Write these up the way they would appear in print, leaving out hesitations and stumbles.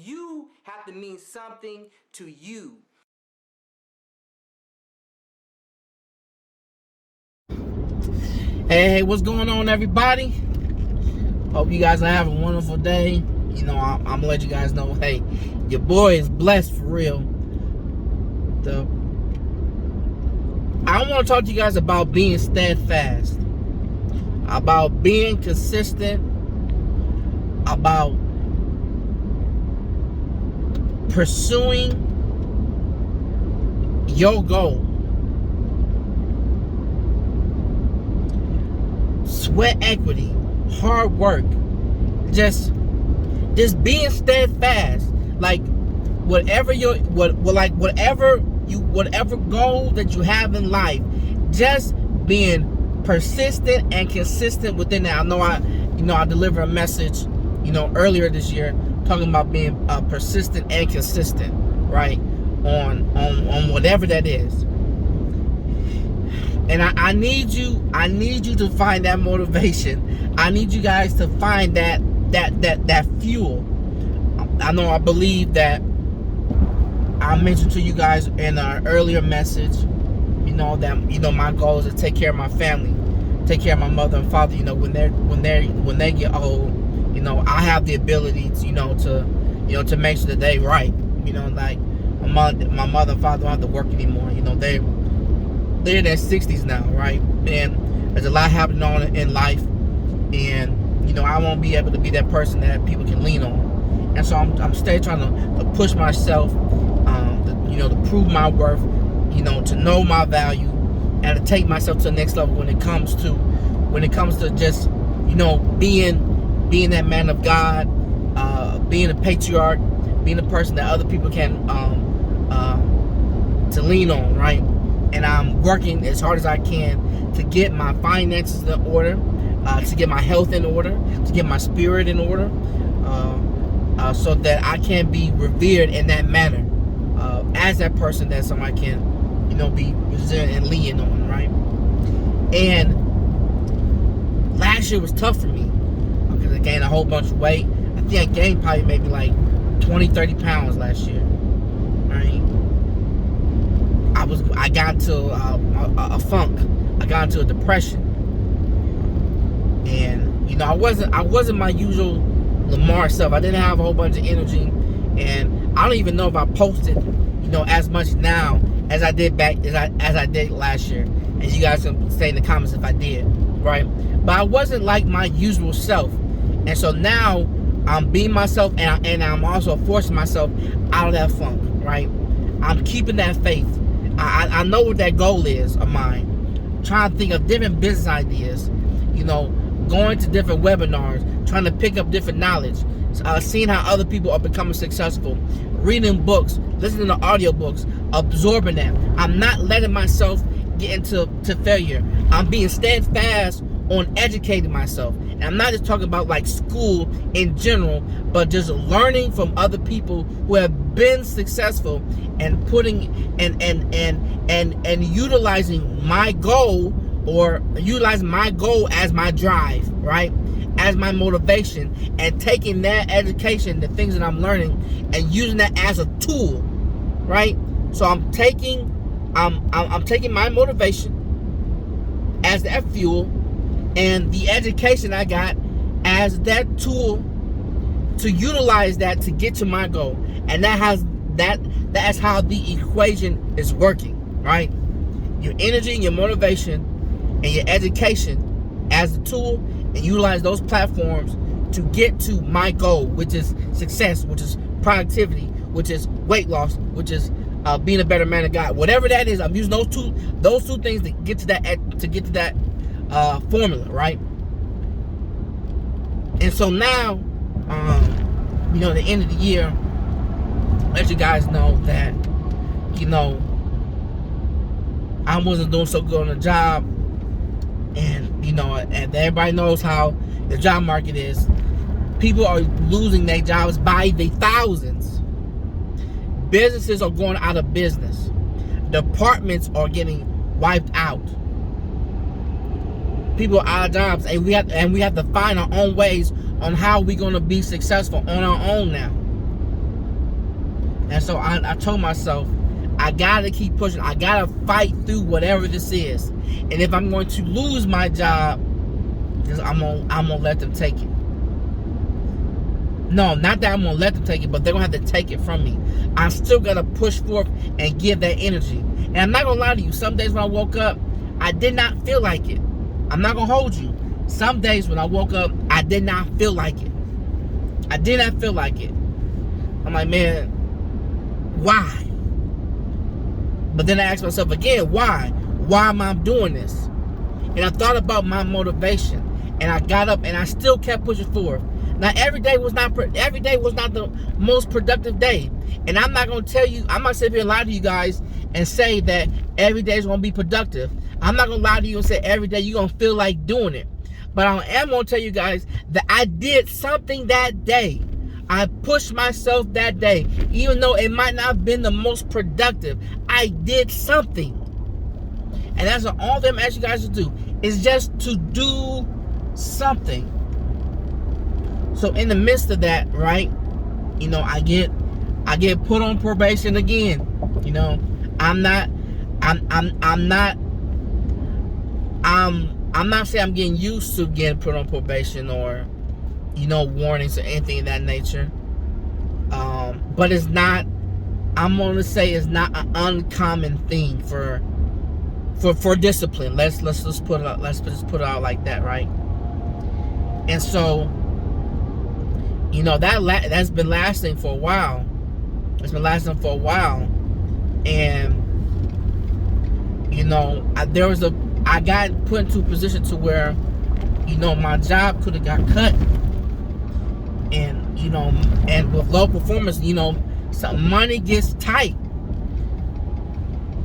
You have to mean something to you. Hey, what's going on, everybody? Hope you guys are having a wonderful day. I'm gonna let you guys know, hey, your boy is blessed for real. I want to talk to you guys about being steadfast, about being consistent, about pursuing your goal. Sweat equity, hard work, just being steadfast. Like whatever goal that you have in life, just being persistent and consistent within that. I delivered a message, earlier this year talking about being persistent and consistent, right? On whatever that is. And I need you to find that motivation. I need you guys to find that fuel. I believe that I mentioned to you guys in our earlier message, that my goal is to take care of my family, take care of my mother and father. When they get old, I have the ability to to make sure that they right. Like my mother and father don't have to work anymore. They're in their 60s now, right? And there's a lot happening on in life, and I won't be able to be that person that people can lean on. And so I'm still trying to push myself, to prove my worth, to know my value, and to take myself to the next level when it comes to just being that man of God, being a patriarch, being a person that other people can to lean on, right? And I'm working as hard as I can to get my finances in order, to get my health in order, to get my spirit in order, so that I can be revered in that manner, as that person that somebody can, be resilient and lean on, right? And last year was tough for me because I gained a whole bunch of weight. I think I gained probably maybe like 20, 30 pounds last year, right? I got into a funk. I got into a depression, and I wasn't my usual Lamar self. I didn't have a whole bunch of energy, and I don't even know if I posted, as much now as I did as I did last year. And you guys can say in the comments if I did, right? But I wasn't like my usual self, and so now I'm being myself, and I'm also forcing myself out of that funk, right? I'm keeping that faith. I know what that goal is of mine. I'm trying to think of different business ideas, going to different webinars, trying to pick up different knowledge, seeing how other people are becoming successful, reading books, listening to audiobooks, absorbing them. I'm not letting myself get into failure. I'm being steadfast on educating myself. And I'm not just talking about like school in general, but just learning from other people who have been successful and putting and utilizing my goal, or utilizing my goal as my drive, right? As my motivation, and taking that education, the things that I'm learning, and using that as a tool, right? So I'm taking my motivation as that fuel, and the education I got as that tool to utilize that to get to my goal. And that's how the equation is working, right? Your energy and your motivation and your education as a tool, and utilize those platforms to get to my goal, which is success, which is productivity, which is weight loss, which is being a better man of God. Whatever that is, I'm using those two things to get to that formula, right? And so now, at the end of the year, let you guys know that, I wasn't doing so good on the job, and and everybody knows how the job market is. People are losing their jobs by the thousands. Businesses are going out of business. Departments are getting wiped out. People are out of jobs, and we have to find our own ways on how we're going to be successful on our own now. And so I told myself, I gotta keep pushing. I gotta fight through whatever this is. And if I'm going to lose my job, I'm gonna let them take it. No, not that I'm gonna let them take it, but they're gonna have to take it from me. I still gotta push forth and give that energy. And I'm not gonna lie to you, some days when I woke up, I did not feel like it. I'm not gonna hold you. Some days when I woke up, I did not feel like it. I did not feel like it. I'm like, man, why? But then I asked myself again, why? Why am I doing this? And I thought about my motivation, and I got up and I still kept pushing forward. Now every day was not the most productive day, and I'm not gonna tell you. I'm not sitting here and lie to you guys and say that every day is gonna be productive. I'm not gonna lie to you and say every day you're gonna feel like doing it. But I am gonna tell you guys that I did something that day. I pushed myself that day, even though it might not have been the most productive. I did something, and that's all I'm asking you guys to do, is just to do something. So in the midst of that, right, you know, I get put on probation again. You know, I'm not saying I'm getting used to getting put on probation or, you know, warnings or anything of that nature. But it's not, I'm gonna say it's not an uncommon thing for discipline. Let's just put it out like that, right? And so, you know, that's been lasting for a while. It's been lasting for a while. And, you know, I got put into a position to where, you know, my job could have got cut. And, you know, and with low performance, you know, some money gets tight.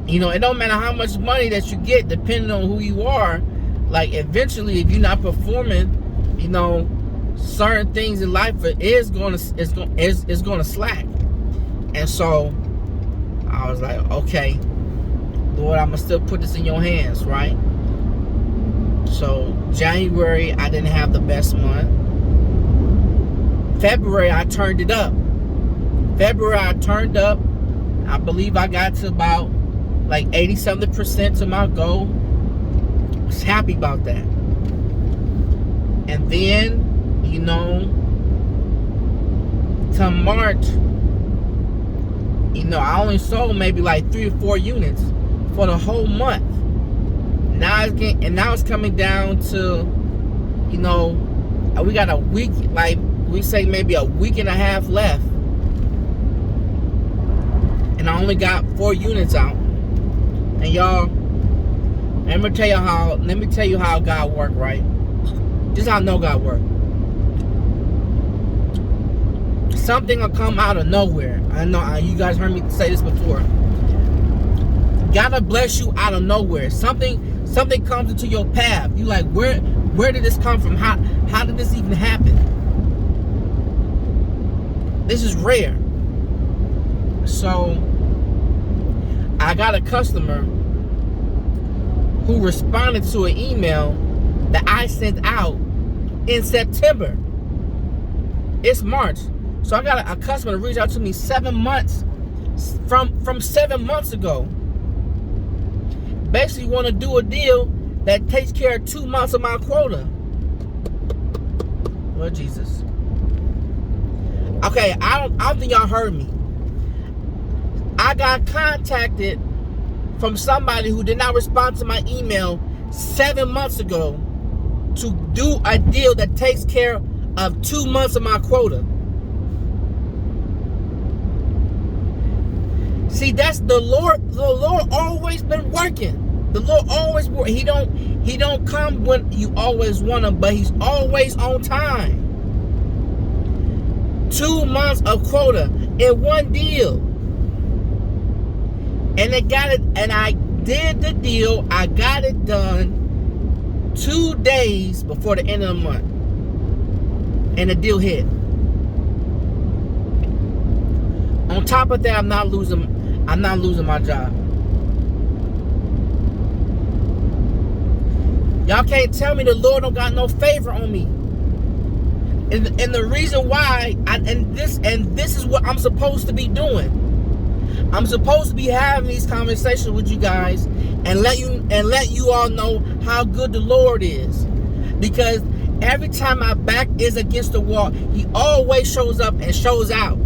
You know, it don't matter how much money that you get, depending on who you are. Like, eventually, if you're not performing, you know, certain things in life is going to slack. And so I was like, okay, Lord, I'm gonna still put this in your hands, right? So January, I didn't have the best month. February, I turned it up. I believe I got to about like 80-something% to my goal. I was happy about that. And then, you know, to March, you know, I only sold maybe like 3 or 4 units for the whole month. Now it's coming down to, you know, we got a week, like we say maybe a week and a half left, and I only got 4 units out. And y'all, let me tell you how God worked, right? This is how I know God worked. Something will come out of nowhere. I know you guys heard me say this before. God will bless you out of nowhere. Something comes into your path. You like, where did this come from? How did this even happen? This is rare. So I got a customer who responded to an email that I sent out in September. It's March. So I got a customer to reach out to me 7 months from 7 months ago. Basically want to do a deal that takes care of 2 months of my quota. Lord Jesus. Okay, I don't think y'all heard me. I got contacted from somebody who did not respond to my email 7 months ago to do a deal that takes care of 2 months of my quota. See, that's the Lord. The Lord always been working. The Lord always work. He don't come when you always want him, but he's always on time. 2 months of quota in one deal. And they got it, and I did the deal. I got it done 2 days before the end of the month. And the deal hit. On top of that, I'm not losing my job. Y'all can't tell me the Lord don't got no favor on me. And the reason why, this is what I'm supposed to be doing. I'm supposed to be having these conversations with you guys and let you all know how good the Lord is. Because every time my back is against the wall, he always shows up and shows out.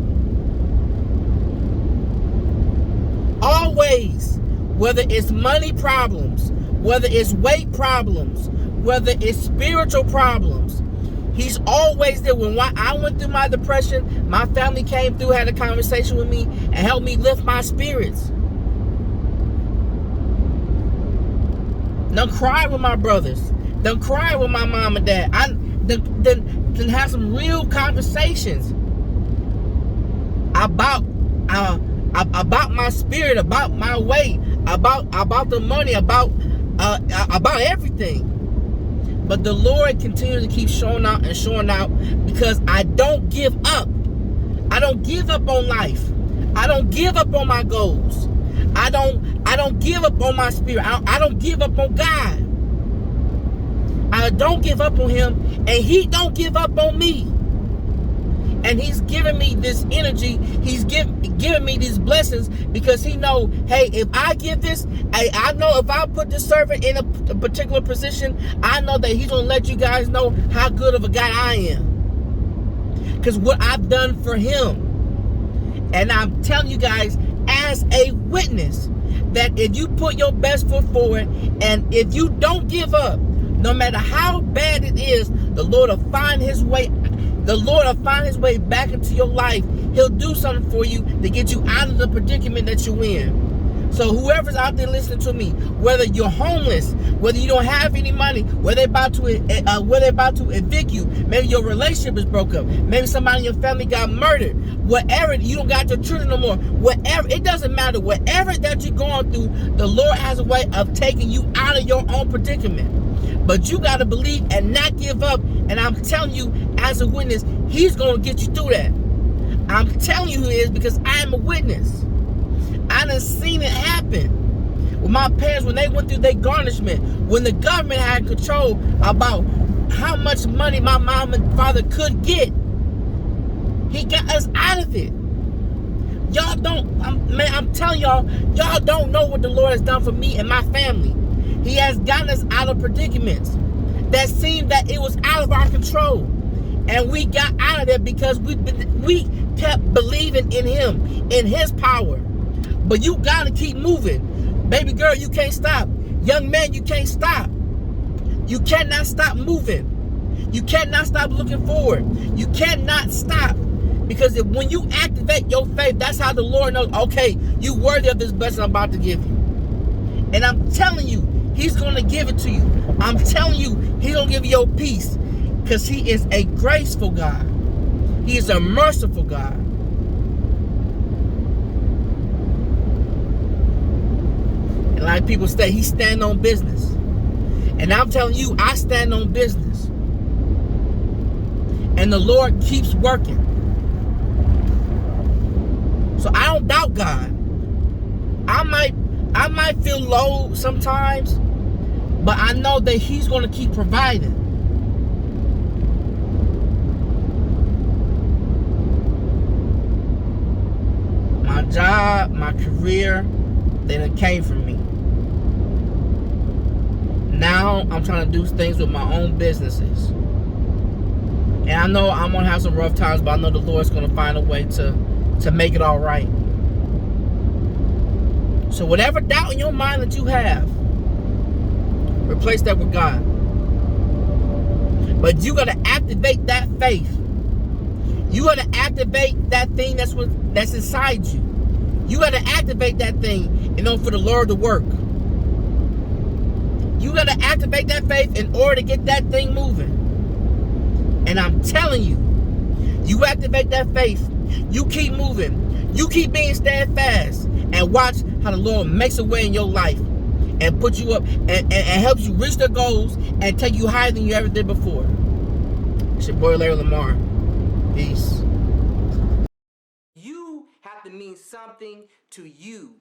Always. Whether it's money problems, whether it's weight problems, whether it's spiritual problems, he's always there. When I went through my depression, my family came through, had a conversation with me, and helped me lift my spirits. Don't cry with my brothers. Don't cry with my mom and dad. Then have some real conversations about my spirit, about my weight, about the money, about everything. But the Lord continues to keep showing out and showing out, because I don't give up. I don't give up on life. I don't give up on my goals. I don't give up on my spirit. I don't give up on God. I don't give up on him, and he don't give up on me. And he's giving me this energy. He's giving me these blessings, because he know, hey, if I give this, I know if I put this servant in a particular position, I know that he's going to let you guys know how good of a guy I am. Because what I've done for him. And I'm telling you guys as a witness that if you put your best foot forward, and if you don't give up, no matter how bad it is, the Lord will find his way. The Lord will find his way back into your life. He'll do something for you to get you out of the predicament that you're in. So whoever's out there listening to me, whether you're homeless, whether you don't have any money, whether they're about to evict you, maybe your relationship is broke up, maybe somebody in your family got murdered, whatever, you don't got your children no more, whatever, it doesn't matter, whatever that you're going through, the Lord has a way of taking you out of your own predicament. But you got to believe and not give up. And I'm telling you, as a witness, he's going to get you through that. I'm telling you who he is, because I am a witness. I done seen it happen with my parents when they went through their garnishment, when the government had control about how much money my mom and father could get. He got us out of it. Y'all don't, I'm telling y'all don't know what the Lord has done for me and my family. He has gotten us out of predicaments that seemed that it was out of our control. And we got out of there because we kept believing in him, in his power. But you got to keep moving. Baby girl, you can't stop. Young man, you can't stop. You cannot stop moving. You cannot stop looking forward. You cannot stop. Because when you activate your faith, that's how the Lord knows, okay, you're worthy of this blessing I'm about to give you. And I'm telling you, he's going to give it to you. I'm telling you, he's going to give you your peace. Because he is a graceful God. He is a merciful God. And like people say, he stand on business. And I'm telling you, I stand on business. And the Lord keeps working. So I don't doubt God. I might feel low sometimes, but I know that he's going to keep providing. My job, my career, they done came from me. Now I'm trying to do things with my own businesses. And I know I'm going to have some rough times, but I know the Lord's going to find a way to make it all right. So whatever doubt in your mind that you have, replace that with God. But you got to activate that faith. You got to activate that thing that's inside you. You got to activate that thing in order for the Lord to work. You got to activate that faith in order to get that thing moving. And I'm telling you, you activate that faith, you keep moving, you keep being steadfast, and watch how the Lord makes a way in your life and put you up and helps you reach the goals and take you higher than you ever did before. It's your boy Larry Lamar. Peace. You have to mean something to you.